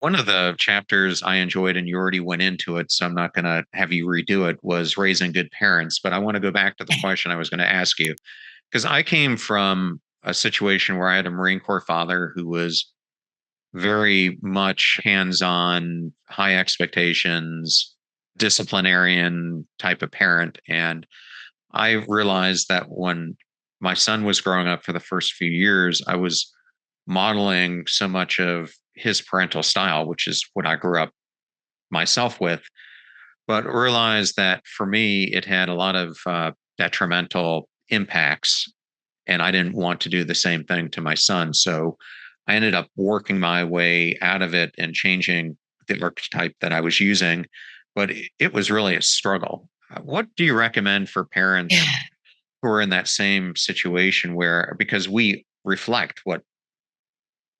One of the chapters I enjoyed, and you already went into it, so I'm not going to have you redo it, was raising good parents. But I want to go back to the question I was going to ask you, because I came from a situation where I had a Marine Corps father who was very much hands on, high expectations, disciplinarian type of parent. And I realized that when my son was growing up for the first few years, I was modeling so much of his parental style, which is what I grew up myself with, but realized that for me, it had a lot of detrimental impacts. And I didn't want to do the same thing to my son. So I ended up working my way out of it and changing the archetype that I was using. But it was really a struggle. What do you recommend for parents Yeah. who are in that same situation where, because we reflect what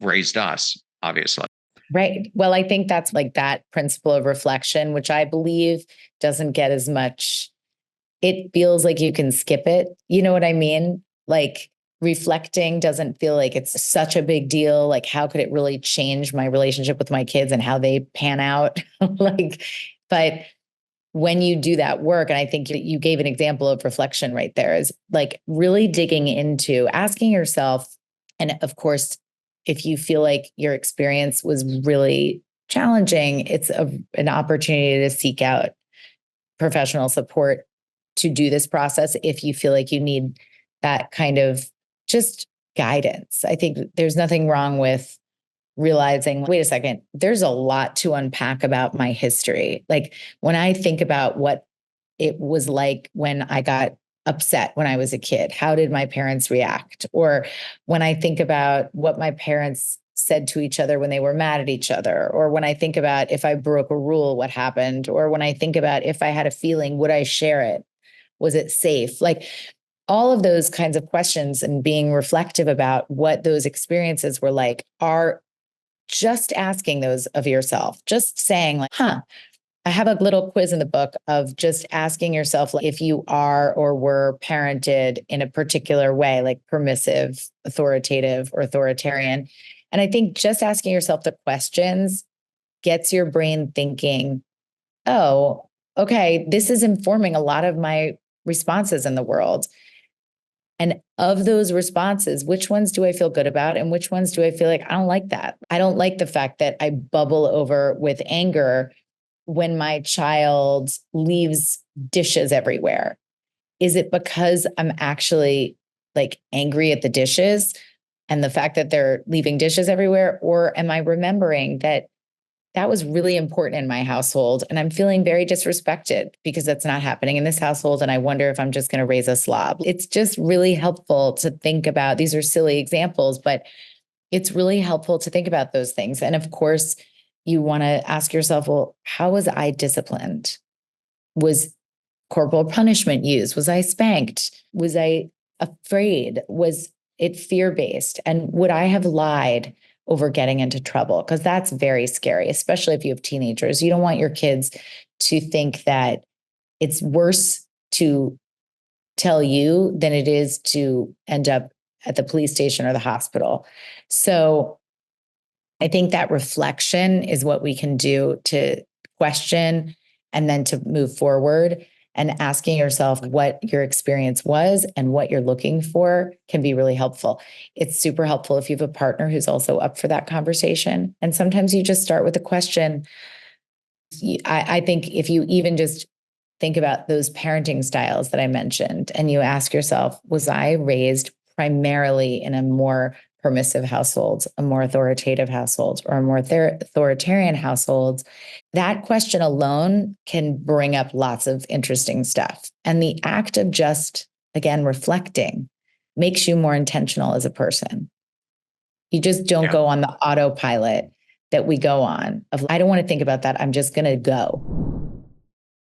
raised us, obviously? Right. Well, I think that's like that principle of reflection, which I believe doesn't get as much, it feels like you can skip it. You know what I mean? Like reflecting doesn't feel like it's such a big deal. Like, how could it really change my relationship with my kids and how they pan out? Like, but when you do that work, and I think you gave an example of reflection right there, is like really digging into asking yourself. And of course, if you feel like your experience was really challenging, it's an opportunity to seek out professional support to do this process if you feel like you need that kind of just guidance. I think there's nothing wrong with realizing, wait a second, there's a lot to unpack about my history. Like when I think about what it was like when I got upset when I was a kid, how did my parents react? Or when I think about what my parents said to each other when they were mad at each other, or when I think about if I broke a rule, what happened? Or when I think about if I had a feeling, would I share it? Was it safe? Like all of those kinds of questions and being reflective about what those experiences were like are just asking those of yourself, just saying, like, I have a little quiz in the book of just asking yourself, like, if you are or were parented in a particular way, like permissive, authoritative, or authoritarian. And I think just asking yourself the questions gets your brain thinking, oh, okay, this is informing a lot of my responses in the world. And of those responses, which ones do I feel good about? And which ones do I feel like I don't like that? I don't like the fact that I bubble over with anger when my child leaves dishes everywhere. Is it because I'm actually like angry at the dishes and the fact that they're leaving dishes everywhere? Or am I remembering that that was really important in my household and I'm feeling very disrespected because that's not happening in this household? And I wonder if I'm just going to raise a slob. It's just really helpful to think about, these are silly examples, but it's really helpful to think about those things. And of course, you want to ask yourself, well, how was I disciplined? Was corporal punishment used? Was I spanked? Was I afraid? Was it fear based? And would I have lied over getting into trouble? Because that's very scary, especially if you have teenagers. You don't want your kids to think that it's worse to tell you than it is to end up at the police station or the hospital. So I think that reflection is what we can do to question and then to move forward. And asking yourself what your experience was and what you're looking for can be really helpful. It's super helpful if you have a partner who's also up for that conversation. And sometimes you just start with a question. I think if you even just think about those parenting styles that I mentioned, and you ask yourself, was I raised primarily in a more permissive household, a more authoritative household, or a more authoritarian household? That question alone can bring up lots of interesting stuff. And the act of just, again, reflecting makes you more intentional as a person. You just don't Yeah. go on the autopilot that we go on of, I don't want to think about that. I'm just going to go.